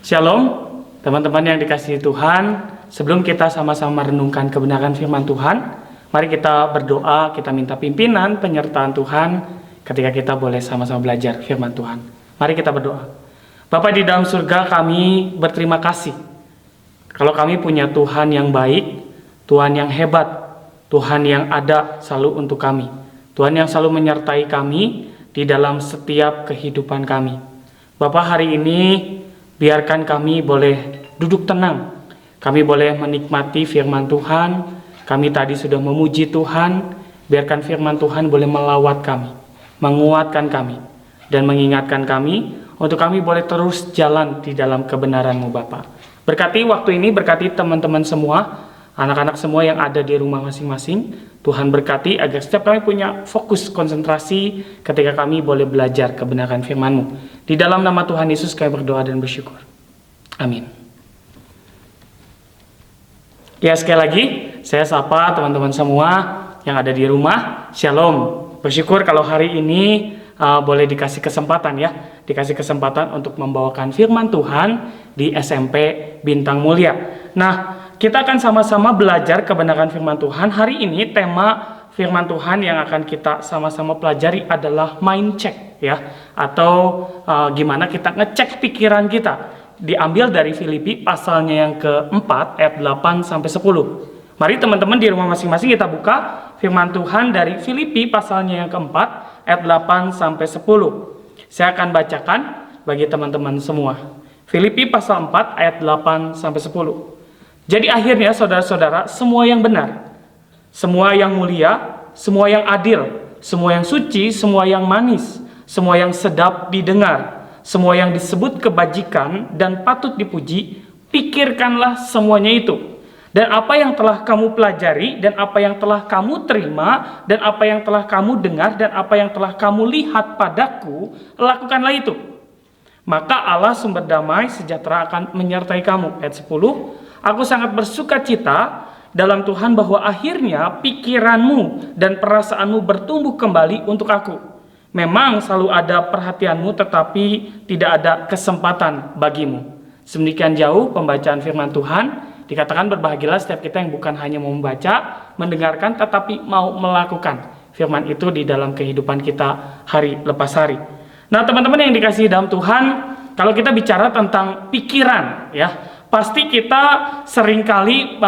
Shalom, teman-teman yang dikasihi Tuhan. Sebelum kita sama-sama merenungkan kebenaran firman Tuhan, mari kita berdoa, kita minta pimpinan, penyertaan Tuhan ketika kita boleh sama-sama belajar firman Tuhan. Mari kita berdoa. Bapa di dalam surga, kami berterima kasih kalau kami punya Tuhan yang baik, Tuhan yang hebat, Tuhan yang ada selalu untuk kami, Tuhan yang selalu menyertai kami di dalam setiap kehidupan kami. Bapa, hari ini biarkan kami boleh duduk tenang, kami boleh menikmati firman Tuhan. Kami tadi sudah memuji Tuhan. Biarkan firman Tuhan boleh melawat kami, menguatkan kami, dan mengingatkan kami untuk kami boleh terus jalan di dalam kebenaran-Mu Bapa. Berkati waktu ini, berkati teman-teman semua, anak-anak semua yang ada di rumah masing-masing. Tuhan berkati agar setiap kami punya fokus konsentrasi ketika kami boleh belajar kebenaran firman-Mu. Di dalam nama Tuhan Yesus kami berdoa dan bersyukur. Amin. Ya, sekali lagi saya sapa teman-teman semua yang ada di rumah. Shalom. Bersyukur kalau hari ini boleh dikasih kesempatan dikasih kesempatan untuk membawakan firman Tuhan di SMP Bintang Mulia. Nah, kita akan sama-sama belajar kebenaran firman Tuhan. Hari ini tema firman Tuhan yang akan kita sama-sama pelajari adalah mind check atau gimana kita ngecek pikiran kita. Diambil dari Filipi pasalnya yang keempat ayat 8 sampai 10. Mari teman-teman di rumah masing-masing kita buka firman Tuhan dari Filipi pasalnya yang keempat ayat 8 sampai 10. Saya akan bacakan bagi teman-teman semua. Filipi pasal 4 ayat 8 sampai 10. Jadi akhirnya saudara-saudara, semua yang benar, semua yang mulia, semua yang adil, semua yang suci, semua yang manis, semua yang sedap didengar, semua yang disebut kebajikan dan patut dipuji, pikirkanlah semuanya itu. Dan apa yang telah kamu pelajari, dan apa yang telah kamu terima, dan apa yang telah kamu dengar, dan apa yang telah kamu lihat padaku, lakukanlah itu. Maka Allah sumber damai sejahtera akan menyertai kamu. Ayat 10. Aku sangat bersuka cita dalam Tuhan bahwa akhirnya pikiranmu dan perasaanmu bertumbuh kembali untuk aku. Memang selalu ada perhatianmu tetapi tidak ada kesempatan bagimu. Sedemikian jauh pembacaan firman Tuhan. Dikatakan berbahagialah setiap kita yang bukan hanya mau membaca, mendengarkan, tetapi mau melakukan firman itu di dalam kehidupan kita hari lepas hari. Nah, teman-teman yang dikasihi dalam Tuhan, kalau kita bicara tentang pikiran pasti kita seringkali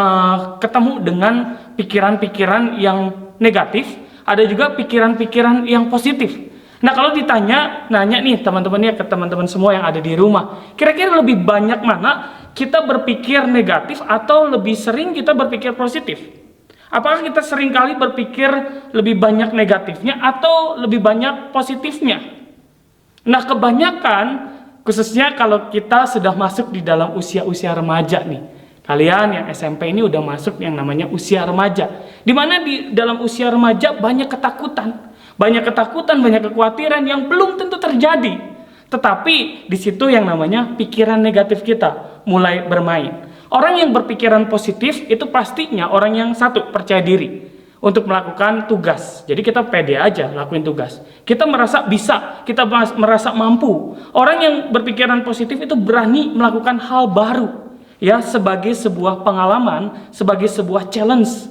ketemu dengan pikiran-pikiran yang negatif, ada juga pikiran-pikiran yang positif. Nah, kalau nanya nih teman-teman ke teman-teman semua yang ada di rumah, kira-kira lebih banyak mana kita berpikir negatif atau lebih sering kita berpikir positif? Apakah kita seringkali berpikir lebih banyak negatifnya atau lebih banyak positifnya? Nah, kebanyakan khususnya kalau kita sudah masuk di dalam usia-usia remaja nih. Kalian yang SMP ini udah masuk yang namanya usia remaja. Di mana di dalam usia remaja banyak ketakutan, banyak kekhawatiran yang belum tentu terjadi. Tetapi di situ yang namanya pikiran negatif kita mulai bermain. Orang yang berpikiran positif itu pastinya orang yang satu, percaya diri untuk melakukan tugas. Jadi kita pede aja lakuin tugas. Kita merasa bisa, kita merasa mampu. Orang yang berpikiran positif itu berani melakukan hal baru sebagai sebuah pengalaman, sebagai sebuah challenge.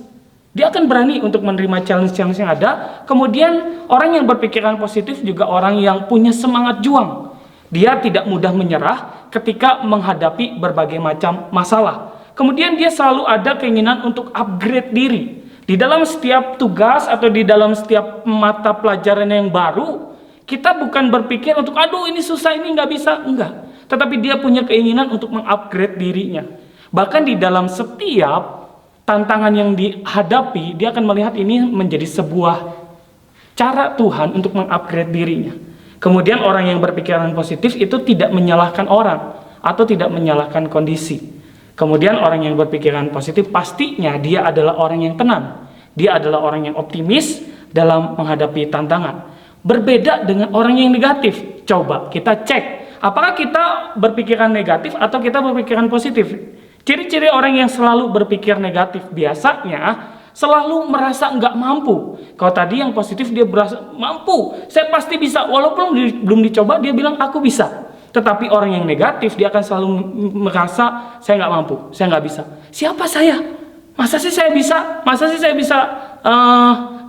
Dia akan berani untuk menerima challenge-challenge yang ada. Kemudian orang yang berpikiran positif juga orang yang punya semangat juang. Dia tidak mudah menyerah ketika menghadapi berbagai macam masalah. Kemudian dia selalu ada keinginan untuk upgrade diri. Di dalam setiap tugas atau di dalam setiap mata pelajaran yang baru, kita bukan berpikir untuk aduh ini susah, ini nggak bisa, enggak. Tetapi dia punya keinginan untuk mengupgrade dirinya. Bahkan di dalam setiap tantangan yang dihadapi, dia akan melihat ini menjadi sebuah cara Tuhan untuk mengupgrade dirinya. Kemudian orang yang berpikiran positif itu tidak menyalahkan orang atau tidak menyalahkan kondisi. Kemudian orang yang berpikiran positif pastinya dia adalah orang yang tenang. Dia adalah orang yang optimis dalam menghadapi tantangan. Berbeda dengan orang yang negatif. Coba kita cek, apakah kita berpikiran negatif atau kita berpikiran positif? Ciri-ciri orang yang selalu berpikir negatif biasanya selalu merasa nggak mampu. Kalau tadi yang positif dia berasa mampu, saya pasti bisa. Walaupun belum dicoba dia bilang aku bisa. Tetapi orang yang negatif, dia akan selalu merasa, saya nggak mampu, saya nggak bisa. Siapa saya? Masa sih saya bisa? Masa sih saya bisa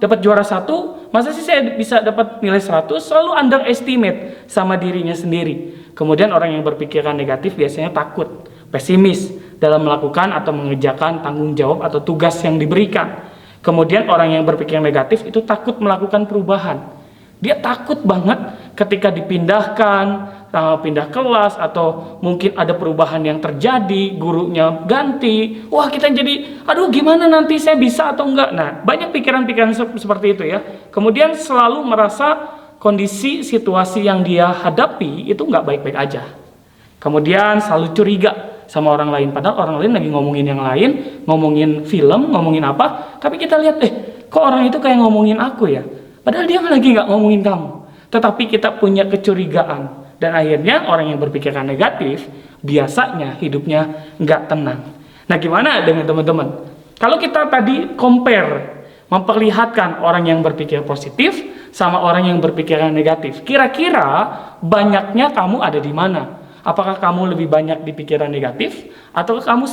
dapat juara 1? Masa sih saya bisa dapat nilai 100? Selalu underestimate sama dirinya sendiri. Kemudian orang yang berpikiran negatif biasanya takut, pesimis dalam melakukan atau mengerjakan tanggung jawab atau tugas yang diberikan. Kemudian orang yang berpikir negatif itu takut melakukan perubahan. Dia takut banget ketika dipindahkan, pindah kelas, atau mungkin ada perubahan yang terjadi, gurunya ganti. Wah, kita jadi, aduh gimana nanti saya bisa atau enggak. Nah, banyak pikiran-pikiran seperti itu ya. Kemudian selalu merasa kondisi situasi yang dia hadapi itu enggak baik-baik aja. Kemudian selalu curiga sama orang lain, padahal orang lain lagi ngomongin yang lain, ngomongin film, ngomongin apa, tapi kita lihat, kok orang itu kayak ngomongin aku ya, padahal dia lagi nggak ngomongin kamu. Tetapi kita punya kecurigaan, dan akhirnya orang yang berpikiran negatif biasanya hidupnya nggak tenang. Nah, gimana dengan teman-teman? Kalau kita tadi compare, memperlihatkan orang yang berpikir positif sama orang yang berpikiran negatif, kira-kira banyaknya kamu ada di mana? Apakah kamu lebih banyak di pikiran negatif, atau kamu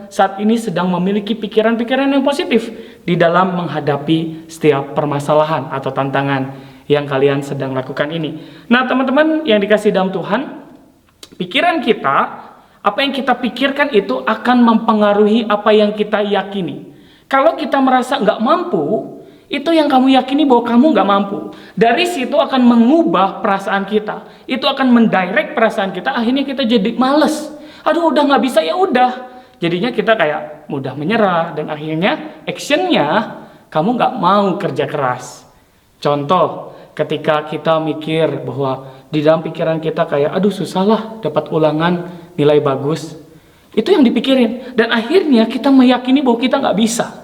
saat ini sedang memiliki pikiran-pikiran yang positif di dalam menghadapi setiap permasalahan atau tantangan yang kalian sedang lakukan ini? Nah, teman-teman yang dikasih dalam Tuhan, pikiran kita, apa yang kita pikirkan itu akan mempengaruhi apa yang kita yakini. Kalau kita merasa nggak mampu, itu yang kamu yakini bahwa kamu nggak mampu. Dari situ akan mengubah perasaan kita. Itu akan mendirect perasaan kita. Akhirnya kita jadi males. Aduh, udah nggak bisa, ya udah. Jadinya kita kayak mudah menyerah, dan akhirnya actionnya kamu nggak mau kerja keras. Contoh, ketika kita mikir bahwa di dalam pikiran kita kayak, aduh susah lah dapat ulangan nilai bagus. Itu yang dipikirin. Dan akhirnya kita meyakini bahwa kita nggak bisa.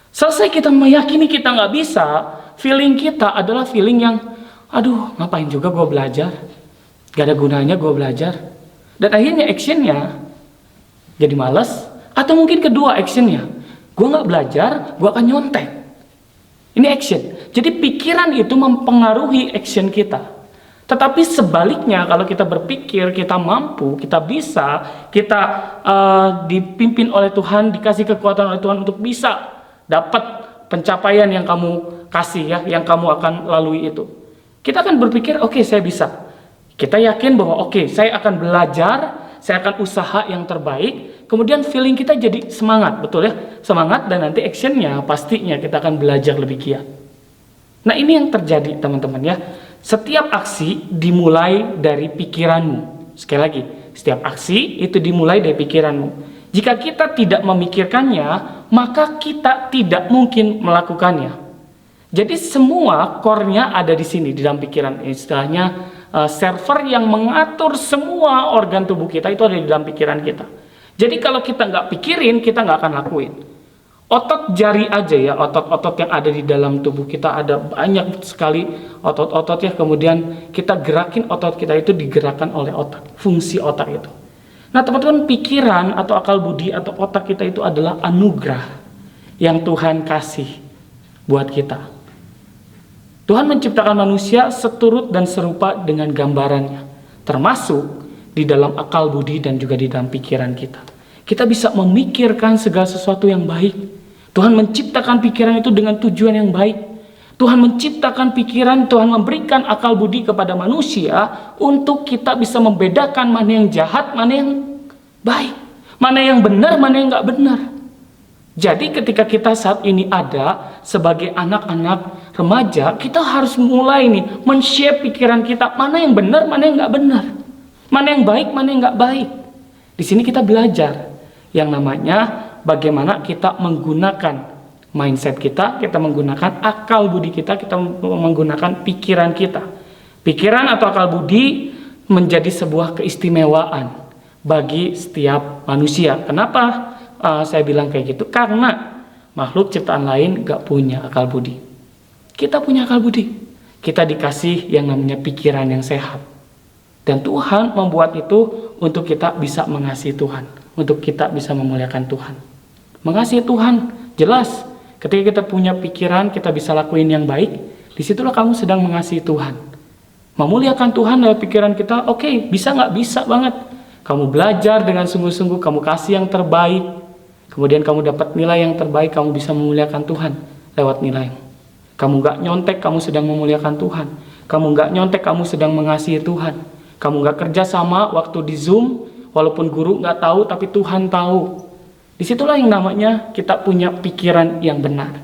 Selesai kita meyakini kita nggak bisa, feeling kita adalah feeling yang, aduh ngapain juga gue belajar, gak ada gunanya gue belajar. Dan akhirnya actionnya jadi malas, atau mungkin kedua actionnya, gue nggak belajar, gue akan nyontek. Ini action. Jadi pikiran itu mempengaruhi action kita. Tetapi sebaliknya, kalau kita berpikir kita mampu, kita bisa, kita dipimpin oleh Tuhan, dikasih kekuatan oleh Tuhan untuk bisa dapat pencapaian yang kamu kasih ya, yang kamu akan lalui itu. Kita akan berpikir, oke, saya bisa. Kita yakin bahwa oke, saya akan belajar, saya akan usaha yang terbaik. Kemudian feeling kita jadi semangat, betul ya? Semangat, dan nanti actionnya pastinya kita akan belajar lebih giat. Nah, ini yang terjadi teman-teman ya. Setiap aksi dimulai dari pikiranmu. Sekali lagi, setiap aksi itu dimulai dari pikiranmu. Jika kita tidak memikirkannya, maka kita tidak mungkin melakukannya. Jadi semua core-nya ada di sini, di dalam pikiran. Istilahnya server yang mengatur semua organ tubuh kita itu ada di dalam pikiran kita. Jadi kalau kita nggak pikirin, kita nggak akan lakuin. Otot jari aja ya, otot-otot yang ada di dalam tubuh kita, ada banyak sekali otot-otot ya. Kemudian kita gerakin otot kita itu digerakkan oleh otak, fungsi otak itu. Nah teman-teman, pikiran atau akal budi atau otak kita itu adalah anugerah yang Tuhan kasih buat kita. Tuhan menciptakan manusia seturut dan serupa dengan gambarannya, termasuk di dalam akal budi dan juga di dalam pikiran kita. Kita bisa memikirkan segala sesuatu yang baik. Tuhan menciptakan pikiran itu dengan tujuan yang baik. Tuhan menciptakan pikiran, Tuhan memberikan akal budi kepada manusia untuk kita bisa membedakan mana yang jahat, mana yang baik, mana yang benar, mana yang nggak benar. Jadi ketika kita saat ini ada sebagai anak-anak remaja, kita harus mulai nih men-shape pikiran kita, mana yang benar, mana yang nggak benar, mana yang baik, mana yang nggak baik. Di sini kita belajar yang namanya bagaimana kita menggunakan mindset kita menggunakan akal budi kita menggunakan pikiran kita. Pikiran atau akal budi menjadi sebuah keistimewaan bagi setiap manusia. Kenapa saya bilang kayak gitu? Karena makhluk ciptaan lain gak punya akal budi. Kita punya akal budi. Kita dikasih yang namanya pikiran yang sehat. Dan Tuhan membuat itu untuk kita bisa mengasihi Tuhan, untuk kita bisa memuliakan Tuhan. Mengasihi Tuhan, jelas. Ketika kita punya pikiran, kita bisa lakuin yang baik, disitulah kamu sedang mengasihi Tuhan. Memuliakan Tuhan lewat pikiran kita, oke, bisa nggak? Bisa banget. Kamu belajar dengan sungguh-sungguh, kamu kasih yang terbaik, kemudian kamu dapat nilai yang terbaik, kamu bisa memuliakan Tuhan lewat nilai. Kamu nggak nyontek, kamu sedang memuliakan Tuhan. Kamu nggak nyontek, kamu sedang mengasihi Tuhan. Kamu nggak kerja sama waktu di Zoom, walaupun guru nggak tahu, tapi Tuhan tahu. Disitulah yang namanya kita punya pikiran yang benar.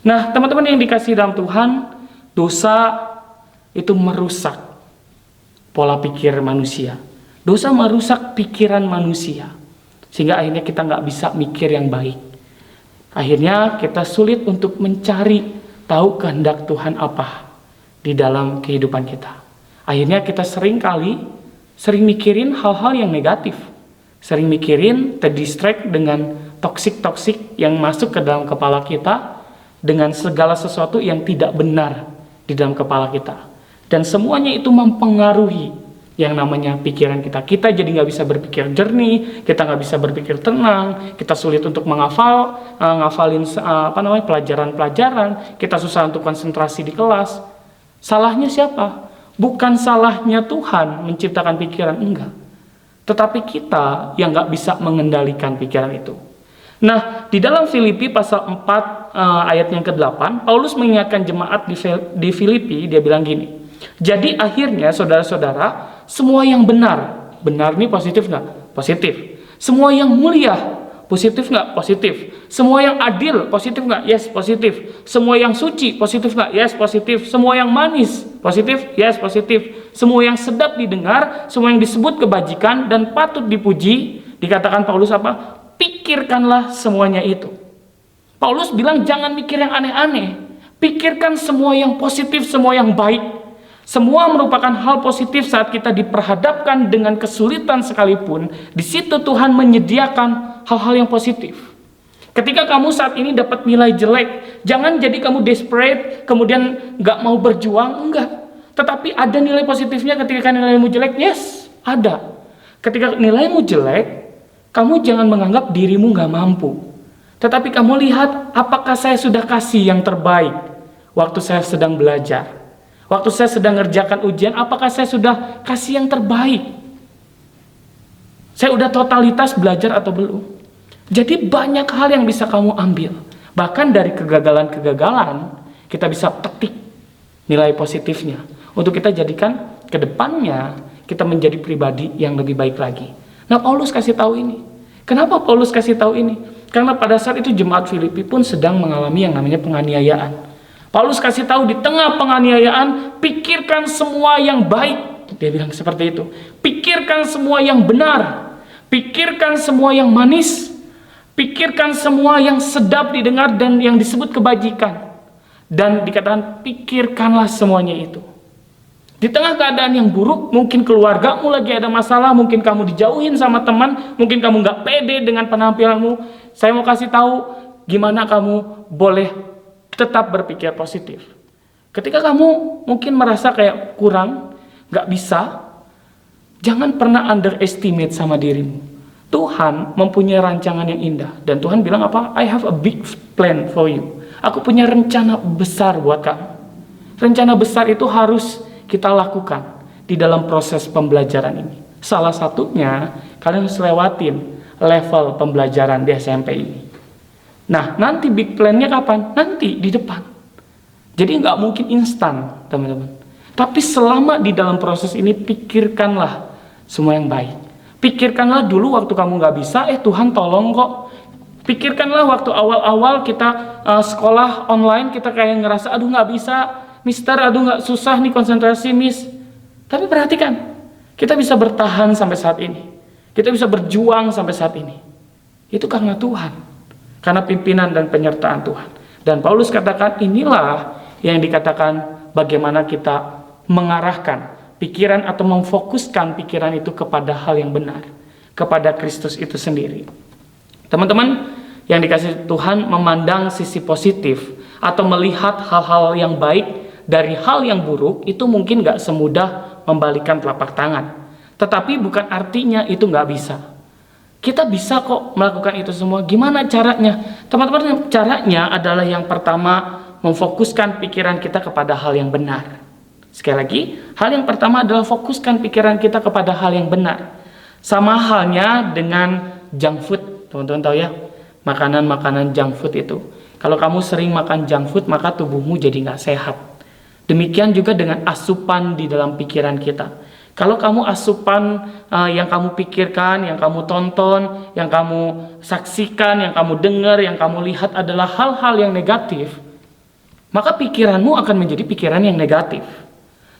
Nah, teman-teman yang dikasihi dalam Tuhan, dosa itu merusak pola pikir manusia. Dosa merusak pikiran manusia. Sehingga akhirnya kita nggak bisa mikir yang baik. Akhirnya kita sulit untuk mencari tahu kehendak Tuhan apa di dalam kehidupan kita. Akhirnya kita sering mikirin hal-hal yang negatif. Sering mikirin, terdistract dengan toksik-toksik yang masuk ke dalam kepala kita, dengan segala sesuatu yang tidak benar di dalam kepala kita. Dan semuanya itu mempengaruhi yang namanya pikiran kita. Kita jadi nggak bisa berpikir jernih, kita nggak bisa berpikir tenang, kita sulit untuk ngafalin pelajaran-pelajaran, kita susah untuk konsentrasi di kelas. Salahnya siapa? Bukan salahnya Tuhan menciptakan pikiran, enggak. Tetapi kita yang nggak bisa mengendalikan pikiran itu. Nah, di dalam Filipi pasal 4 ayat yang ke-8, Paulus mengingatkan jemaat di Filipi, dia bilang gini, jadi akhirnya saudara-saudara, semua yang benar ini positif nggak? Positif. Semua yang mulia, positif nggak? Positif. Semua yang adil, positif nggak? Yes, positif. Semua yang suci, positif nggak? Yes, positif. Semua yang manis, positif? Yes, positif. Semua yang sedap didengar, semua yang disebut kebajikan dan patut dipuji, dikatakan Paulus apa? Pikirkanlah semuanya itu. Paulus bilang jangan mikir yang aneh-aneh. Pikirkan semua yang positif, semua yang baik. Semua merupakan hal positif saat kita diperhadapkan dengan kesulitan sekalipun. Di situ Tuhan menyediakan hal-hal yang positif. Ketika kamu saat ini dapat nilai jelek, jangan jadi kamu desperate, kemudian nggak mau berjuang, enggak. Tetapi ada nilai positifnya ketika nilaimu jelek, yes, ada. Ketika nilaimu jelek, kamu jangan menganggap dirimu nggak mampu. Tetapi kamu lihat, apakah saya sudah kasih yang terbaik waktu saya sedang belajar. Waktu saya sedang ngerjakan ujian, apakah saya sudah kasih yang terbaik? Saya udah totalitas belajar atau belum? Jadi banyak hal yang bisa kamu ambil. Bahkan dari kegagalan-kegagalan, kita bisa petik nilai positifnya. Untuk kita jadikan ke depannya, kita menjadi pribadi yang lebih baik lagi. Nah, Paulus kasih tahu ini. Kenapa Paulus kasih tahu ini? Karena pada saat itu jemaat Filipi pun sedang mengalami yang namanya penganiayaan. Paulus kasih tahu di tengah penganiayaan, pikirkan semua yang baik. Dia bilang seperti itu. Pikirkan semua yang benar. Pikirkan semua yang manis. Pikirkan semua yang sedap didengar dan yang disebut kebajikan. Dan dikatakan pikirkanlah semuanya itu. Di tengah keadaan yang buruk, mungkin keluargamu lagi ada masalah, mungkin kamu dijauhin sama teman, mungkin kamu nggak pede dengan penampilanmu. Saya mau kasih tahu gimana kamu boleh tetap berpikir positif. Ketika kamu mungkin merasa kayak kurang, nggak bisa, jangan pernah underestimate sama dirimu. Tuhan mempunyai rancangan yang indah. Dan Tuhan bilang apa? I have a big plan for you. Aku punya rencana besar buat kamu. Rencana besar itu harus kita lakukan di dalam proses pembelajaran ini. Salah satunya, kalian harus lewatin level pembelajaran di SMP ini. Nah, nanti big plan-nya kapan? Nanti di depan. Jadi nggak mungkin instan, teman-teman. Tapi selama di dalam proses ini, pikirkanlah semua yang baik. Pikirkanlah dulu waktu kamu nggak bisa, Tuhan tolong kok. Pikirkanlah waktu awal-awal kita sekolah online, kita kayak ngerasa, aduh nggak bisa, mister, aduh nggak susah nih konsentrasi, miss. Tapi perhatikan, kita bisa bertahan sampai saat ini. Kita bisa berjuang sampai saat ini. Itu karena Tuhan. Karena pimpinan dan penyertaan Tuhan. Dan Paulus katakan inilah yang dikatakan bagaimana kita mengarahkan pikiran atau memfokuskan pikiran itu kepada hal yang benar. Kepada Kristus itu sendiri. Teman-teman yang dikasihi Tuhan, memandang sisi positif atau melihat hal-hal yang baik dari hal yang buruk itu mungkin gak semudah membalikan telapak tangan. Tetapi bukan artinya itu gak bisa. Kita bisa kok melakukan itu semua. Gimana caranya? Teman-teman, caranya adalah yang pertama, memfokuskan pikiran kita kepada hal yang benar. Sekali lagi, hal yang pertama adalah fokuskan pikiran kita kepada hal yang benar. Sama halnya dengan junk food, teman-teman tahu ya, makanan-makanan junk food itu. Kalau kamu sering makan junk food, maka tubuhmu jadi nggak sehat. Demikian juga dengan asupan di dalam pikiran kita. Kalau kamu asupan yang kamu pikirkan, yang kamu tonton, yang kamu saksikan, yang kamu dengar, yang kamu lihat adalah hal-hal yang negatif, maka pikiranmu akan menjadi pikiran yang negatif.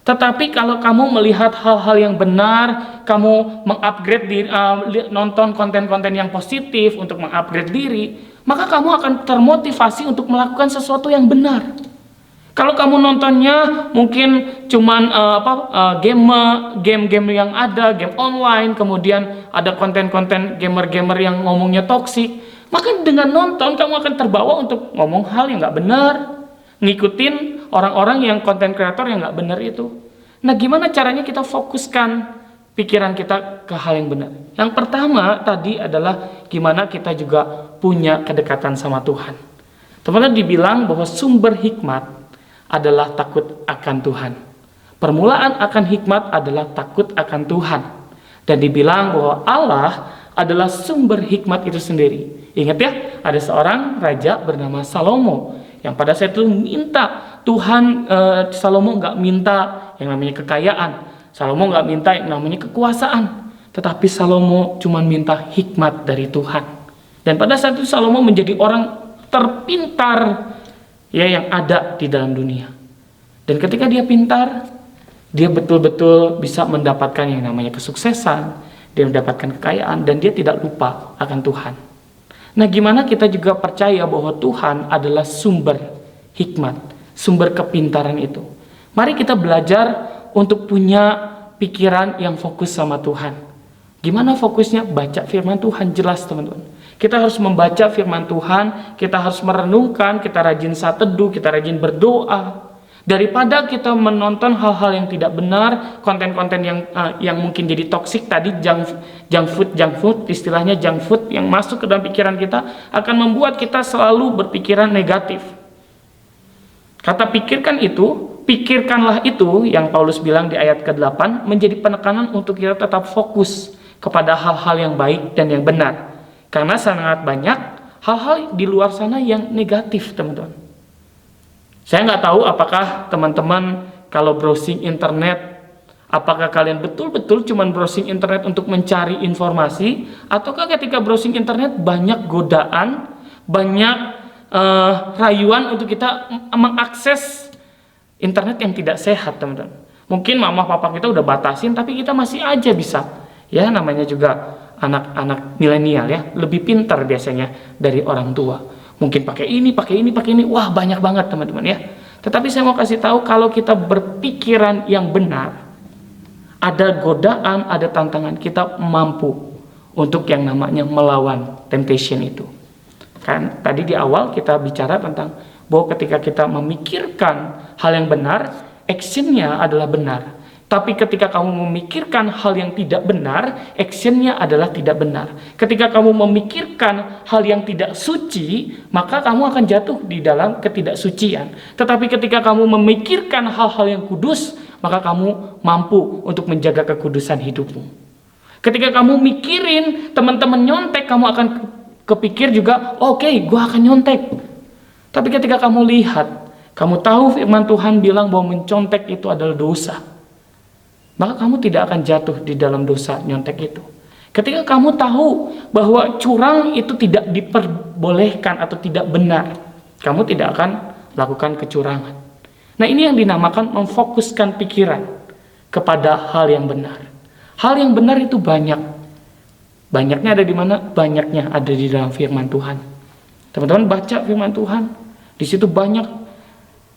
Tetapi kalau kamu melihat hal-hal yang benar, kamu mengupgrade diri, nonton konten-konten yang positif untuk mengupgrade diri, maka kamu akan termotivasi untuk melakukan sesuatu yang benar. Kalau kamu nontonnya mungkin cuman game-game yang ada, game online, kemudian ada konten-konten gamer-gamer yang ngomongnya toksik, maka dengan nonton kamu akan terbawa untuk ngomong hal yang nggak benar, ngikutin orang-orang yang konten kreator yang nggak benar itu. Nah, gimana caranya kita fokuskan pikiran kita ke hal yang benar? Yang pertama tadi adalah gimana kita juga punya kedekatan sama Tuhan. Teman-teman, dibilang bahwa sumber hikmat adalah takut akan Tuhan. Permulaan akan hikmat adalah takut akan Tuhan. Dan dibilang bahwa Allah adalah sumber hikmat itu sendiri. Ingat ya, ada seorang raja bernama Salomo yang pada saat itu minta Tuhan, Salomo nggak minta yang namanya kekayaan, Salomo nggak minta yang namanya kekuasaan, tetapi Salomo cuma minta hikmat dari Tuhan. Dan pada saat itu Salomo menjadi orang terpintar ya yang ada di dalam dunia. Dan ketika dia pintar, dia betul-betul bisa mendapatkan yang namanya kesuksesan, dia mendapatkan kekayaan, dan dia tidak lupa akan Tuhan. Nah, gimana kita juga percaya bahwa Tuhan adalah sumber hikmat, sumber kepintaran itu. Mari kita belajar untuk punya pikiran yang fokus sama Tuhan. Gimana fokusnya? Baca firman Tuhan, jelas teman-teman. Kita harus membaca firman Tuhan, kita harus merenungkan, kita rajin saat teduh, kita rajin berdoa. Daripada kita menonton hal-hal yang tidak benar, konten-konten yang mungkin jadi toksik tadi, junk food, istilahnya junk food yang masuk ke dalam pikiran kita akan membuat kita selalu berpikiran negatif. Kata pikirkan itu, pikirkanlah itu yang Paulus bilang di ayat ke-8 menjadi penekanan untuk kita tetap fokus kepada hal-hal yang baik dan yang benar. Karena sangat banyak hal-hal di luar sana yang negatif, teman-teman. Saya nggak tahu apakah teman-teman kalau browsing internet, apakah kalian betul-betul cuma browsing internet untuk mencari informasi, ataukah ketika browsing internet banyak godaan, banyak rayuan untuk kita mengakses internet yang tidak sehat, teman-teman. Mungkin mama papa kita udah batasin, tapi kita masih aja bisa. Ya, namanya juga anak-anak milenial ya, lebih pintar biasanya dari orang tua. Mungkin pakai ini, wah banyak banget teman-teman ya. Tetapi saya mau kasih tahu, kalau kita berpikiran yang benar, ada godaan, ada tantangan, kita mampu untuk yang namanya melawan temptation itu. Kan tadi di awal kita bicara tentang bahwa ketika kita memikirkan hal yang benar, actionnya adalah benar. Tapi ketika kamu memikirkan hal yang tidak benar, actionnya adalah tidak benar. Ketika kamu memikirkan hal yang tidak suci, maka kamu akan jatuh di dalam ketidaksucian. Tetapi ketika kamu memikirkan hal-hal yang kudus, maka kamu mampu untuk menjaga kekudusan hidupmu. Ketika kamu mikirin teman-teman nyontek, kamu akan kepikir juga, oke, gue akan nyontek. Tapi ketika kamu lihat, kamu tahu firman Tuhan bilang bahwa mencontek itu adalah dosa, maka kamu tidak akan jatuh di dalam dosa nyontek itu. Ketika kamu tahu bahwa curang itu tidak diperbolehkan atau tidak benar, kamu tidak akan lakukan kecurangan. Nah, ini yang dinamakan memfokuskan pikiran kepada hal yang benar. Hal yang benar itu banyak. Banyaknya ada di mana? Banyaknya ada di dalam firman Tuhan. Teman-teman baca firman Tuhan. Di situ banyak.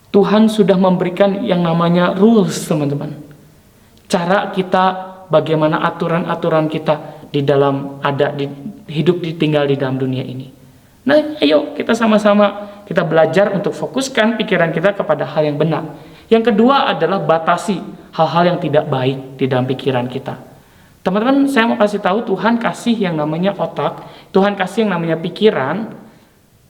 Tuhan sudah memberikan yang namanya rules, teman-teman. Cara kita, bagaimana aturan-aturan kita di dalam tinggal di dalam dunia ini. Nah, ayo kita sama-sama kita belajar untuk fokuskan pikiran kita kepada hal yang benar. Yang kedua adalah batasi hal-hal yang tidak baik di dalam pikiran kita. Teman-teman, saya mau kasih tahu, Tuhan kasih yang namanya otak, Tuhan kasih yang namanya pikiran,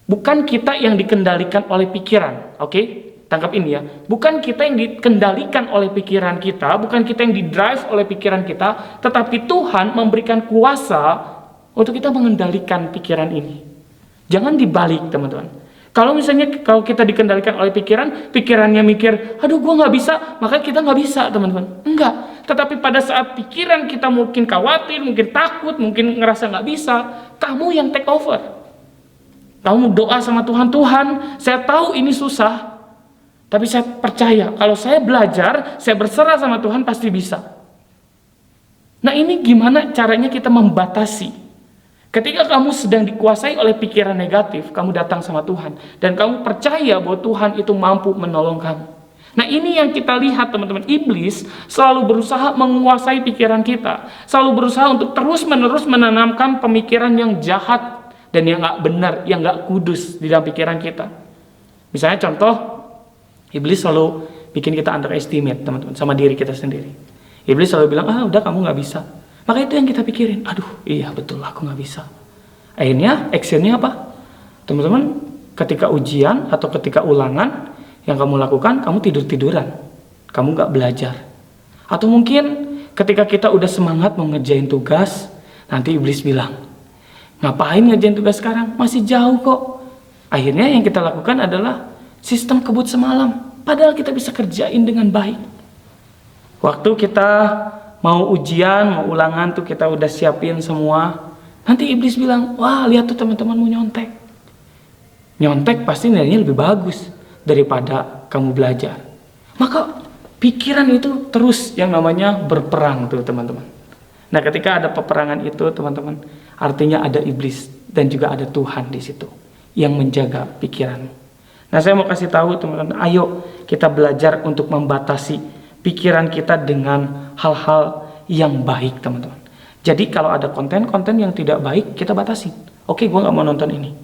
bukan kita yang dikendalikan oleh pikiran, oke? tangkap ini ya, bukan kita yang dikendalikan oleh pikiran kita, bukan kita yang didrive oleh pikiran kita, tetapi Tuhan memberikan kuasa untuk kita mengendalikan pikiran ini. Jangan dibalik, teman-teman. Kalau misalnya kalau kita dikendalikan oleh pikiran, pikirannya mikir, aduh gue nggak bisa, maka kita nggak bisa, teman-teman. Enggak. Tetapi pada saat pikiran kita mungkin khawatir, mungkin takut, mungkin ngerasa nggak bisa, kamu yang take over. Kamu doa sama Tuhan, Tuhan, saya tahu ini susah, tapi saya percaya kalau saya belajar, saya berserah sama Tuhan pasti bisa. Nah, ini gimana caranya kita membatasi? Ketika kamu sedang dikuasai oleh pikiran negatif, kamu datang sama Tuhan dan kamu percaya bahwa Tuhan itu mampu menolong kamu. Nah, ini yang kita lihat, teman-teman. Iblis selalu berusaha menguasai pikiran kita, selalu berusaha untuk terus-menerus menanamkan pemikiran yang jahat dan yang gak benar, yang gak kudus di dalam pikiran kita. Misalnya contoh, Iblis selalu bikin kita underestimate, teman-teman, sama diri kita sendiri. Iblis selalu bilang, udah kamu gak bisa. Maka itu yang kita pikirin, aduh iya betul aku gak bisa. Akhirnya actionnya apa? Teman-teman, ketika ujian atau ketika ulangan yang kamu lakukan, kamu tidur-tiduran, kamu gak belajar. Atau mungkin ketika kita udah semangat mau ngerjain tugas, nanti Iblis bilang, ngapain ngerjain tugas sekarang? Masih jauh kok. Akhirnya yang kita lakukan adalah sistem kebut semalam, padahal kita bisa kerjain dengan baik. Waktu kita mau ujian, mau ulangan tuh kita udah siapin semua, nanti Iblis bilang, wah lihat tuh teman-teman mau nyontek. Nyontek pasti nilainya lebih bagus daripada kamu belajar. Maka pikiran itu terus yang namanya berperang tuh, teman-teman. Nah, ketika ada peperangan itu, teman-teman, artinya ada Iblis dan juga ada Tuhan di situ yang menjaga pikiran. Nah, saya mau kasih tahu, teman-teman, ayo kita belajar untuk membatasi pikiran kita dengan hal-hal yang baik, teman-teman. Jadi kalau ada konten-konten yang tidak baik, kita batasi. Oke, gue gak mau nonton ini.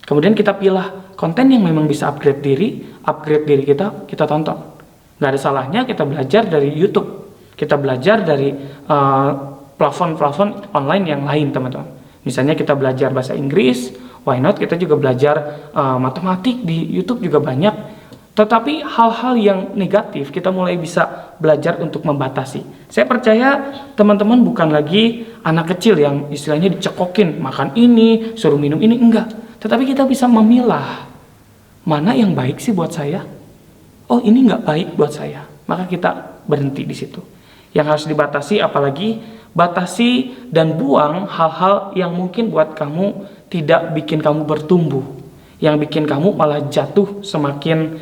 Kemudian kita pilih konten yang memang bisa upgrade diri kita tonton. Gak ada salahnya kita belajar dari YouTube. Kita belajar dari platform-platform online yang lain, teman-teman. Misalnya kita belajar bahasa Inggris, why not kita juga belajar matematik di YouTube juga banyak. Tetapi hal-hal yang negatif kita mulai bisa belajar untuk membatasi. Saya percaya teman-teman bukan lagi anak kecil yang istilahnya dicekokin, makan ini, suruh minum ini, enggak. Tetapi kita bisa memilah, mana yang baik sih buat saya? Oh, ini enggak baik buat saya. Maka kita berhenti di situ. Yang harus dibatasi apalagi, batasi dan buang hal-hal yang mungkin buat kamu tidak bikin kamu bertumbuh, yang bikin kamu malah jatuh semakin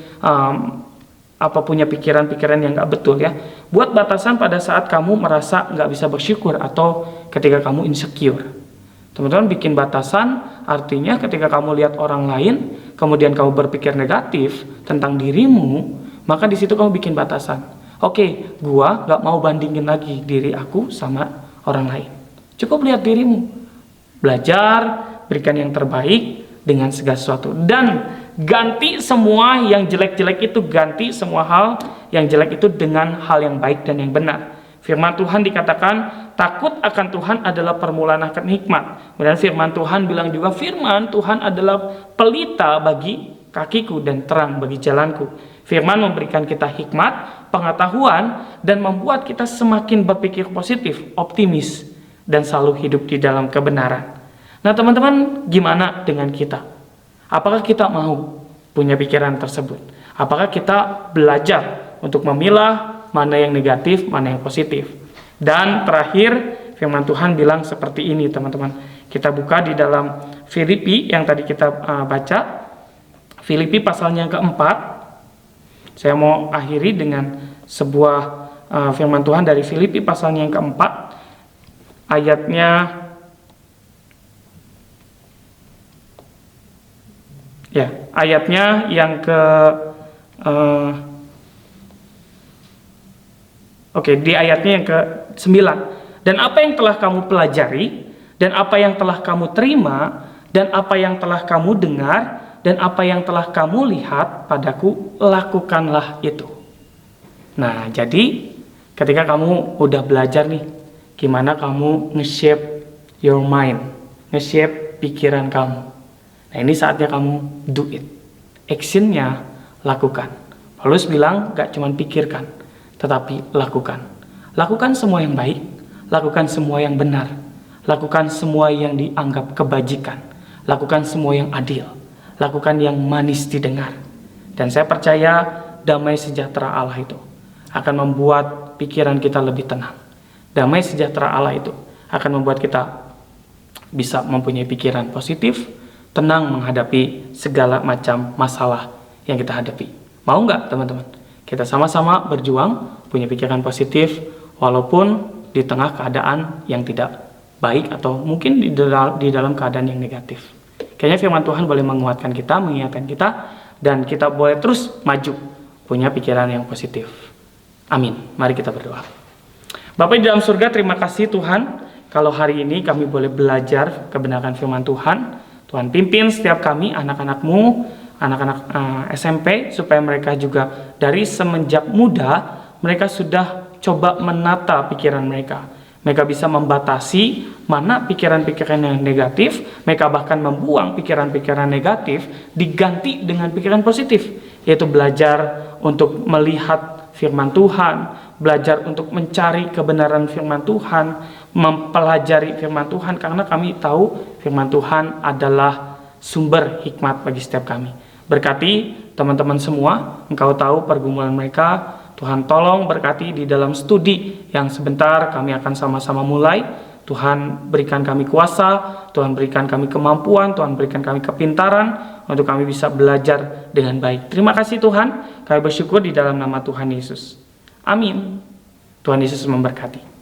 punya pikiran-pikiran yang gak betul ya. Buat batasan pada saat kamu merasa gak bisa bersyukur atau ketika kamu insecure. Teman-teman, bikin batasan artinya ketika kamu lihat orang lain, kemudian kamu berpikir negatif tentang dirimu, maka di situ kamu bikin batasan. Oke, gua gak mau bandingin lagi diri aku sama orang lain. Cukup lihat dirimu. Belajar, berikan yang terbaik dengan segala sesuatu. Dan ganti semua yang jelek-jelek itu, ganti semua hal yang jelek itu dengan hal yang baik dan yang benar. Firman Tuhan dikatakan, takut akan Tuhan adalah permulaan akan hikmat. Kemudian firman Tuhan bilang juga, firman Tuhan adalah pelita bagi kakiku dan terang bagi jalanku. Firman memberikan kita hikmat, pengetahuan, dan membuat kita semakin berpikir positif, optimis, dan selalu hidup di dalam kebenaran. Nah, teman-teman, gimana dengan kita? Apakah kita mau punya pikiran tersebut? Apakah kita belajar untuk memilah mana yang negatif, mana yang positif? Dan terakhir, firman Tuhan bilang seperti ini, teman-teman. Kita buka di dalam Filipi yang tadi kita baca. Filipi pasalnya yang keempat. Saya mau akhiri dengan sebuah firman Tuhan dari Filipi pasalnya yang keempat. Ayatnya yang ke di ayatnya yang ke-9. Dan apa yang telah kamu pelajari, dan apa yang telah kamu terima, dan apa yang telah kamu dengar, dan apa yang telah kamu lihat padaku, lakukanlah itu. Nah, jadi ketika kamu udah belajar nih, gimana kamu nge-shape your mind, nge-shape pikiran kamu. Nah, ini saatnya kamu do it. Actionnya lakukan. Paulus bilang, gak cuma pikirkan, tetapi lakukan. Lakukan semua yang baik, lakukan semua yang benar, lakukan semua yang dianggap kebajikan, lakukan semua yang adil, lakukan yang manis didengar. Dan saya percaya damai sejahtera Allah itu akan membuat pikiran kita lebih tenang. Damai sejahtera Allah itu akan membuat kita bisa mempunyai pikiran positif, tenang menghadapi segala macam masalah yang kita hadapi. Mau nggak teman-teman? Kita sama-sama berjuang, punya pikiran positif, walaupun di tengah keadaan yang tidak baik atau mungkin di dalam keadaan yang negatif. Kayaknya firman Tuhan boleh menguatkan kita, mengingatkan kita, dan kita boleh terus maju, punya pikiran yang positif. Amin. Mari kita berdoa. Bapak di dalam surga, terima kasih Tuhan, kalau hari ini kami boleh belajar kebenaran firman Tuhan. Tuhan pimpin setiap kami, anak-anak-Mu, anak-anak SMP, supaya mereka juga dari semenjak muda, mereka sudah coba menata pikiran mereka. Mereka bisa membatasi mana pikiran-pikiran yang negatif, mereka bahkan membuang pikiran-pikiran negatif, diganti dengan pikiran positif, yaitu belajar untuk melihat firman Tuhan, belajar untuk mencari kebenaran firman Tuhan, mempelajari firman Tuhan, karena kami tahu firman Tuhan adalah sumber hikmat bagi setiap kami. Berkati teman-teman semua, Engkau tahu pergumulan mereka. Tuhan tolong berkati di dalam studi yang sebentar kami akan sama-sama mulai. Tuhan berikan kami kuasa, Tuhan berikan kami kemampuan, Tuhan berikan kami kepintaran untuk kami bisa belajar dengan baik. Terima kasih Tuhan, kami bersyukur di dalam nama Tuhan Yesus. Amin. Tuhan Yesus memberkati.